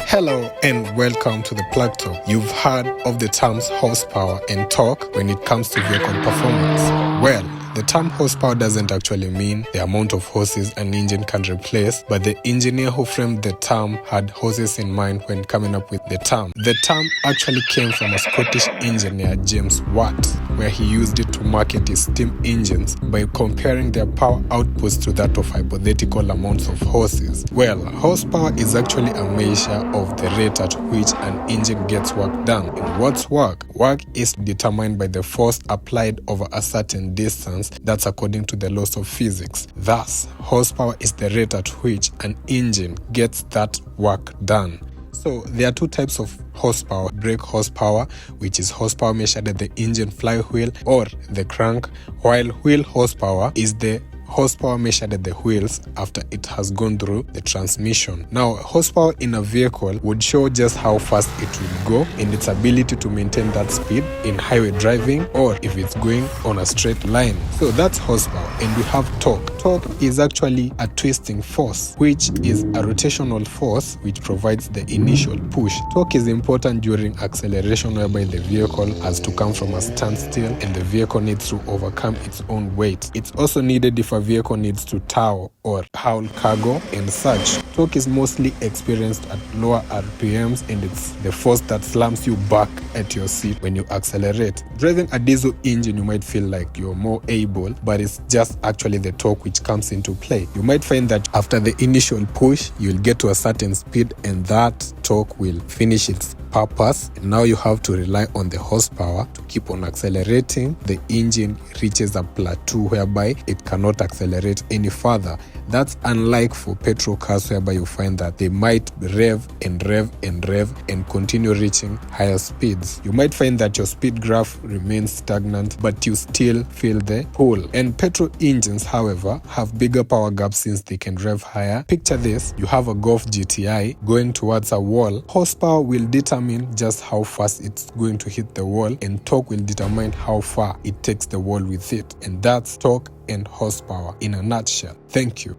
Hello and welcome to the Plug Talk. You've heard of the terms horsepower and torque when it comes to vehicle performance. Well, the term horsepower doesn't actually mean the amount of horses an engine can replace, but the engineer who framed the term had horses in mind when coming up with the term. The term actually came from a Scottish engineer, James Watt, where he used it to market his steam engines by comparing their power outputs to that of hypothetical amounts of horses. Well, horsepower is actually a measure of the rate at which an engine gets work done. And what's work? Work is determined by the force applied over a certain distance. That's according to the laws of physics. Thus, horsepower is the rate at which an engine gets that work done. So there are two types of horsepower: brake horsepower, which is horsepower measured at the engine flywheel or the crank, while wheel horsepower is the horsepower measured at the wheels after it has gone through the transmission. Now, horsepower in a vehicle would show just how fast it will go and its ability to maintain that speed in highway driving or if it's going on a straight line. So that's horsepower. And we have torque. Torque is actually a twisting force, which is a rotational force which provides the initial push. Torque is important during acceleration, whereby the vehicle has to come from a standstill and the vehicle needs to overcome its own weight. It's also needed if a vehicle needs to tow or haul cargo and such. Torque is mostly experienced at lower RPMs, and it's the force that slams you back at your seat when you accelerate. Driving a diesel engine, you might feel like you're more able, but it's just actually the torque which comes into play. You might find that after the initial push, you'll get to a certain speed and that torque will finish its purpose. And now you have to rely on the horsepower to keep on accelerating. The engine reaches a plateau whereby it cannot accelerate any further. That's unlike for petrol cars, whereby you find that they might rev and rev and rev and continue reaching higher speeds. You might find that your speed graph remains stagnant, but you still feel the pull. And petrol engines, however, have bigger power gaps since they can rev higher. Picture this: you have a Golf GTI going towards a wall. Horsepower will determine just how fast it's going to hit the wall, and torque will determine how far it takes the wall with it. And that's torque and horsepower in a nutshell. Thank you.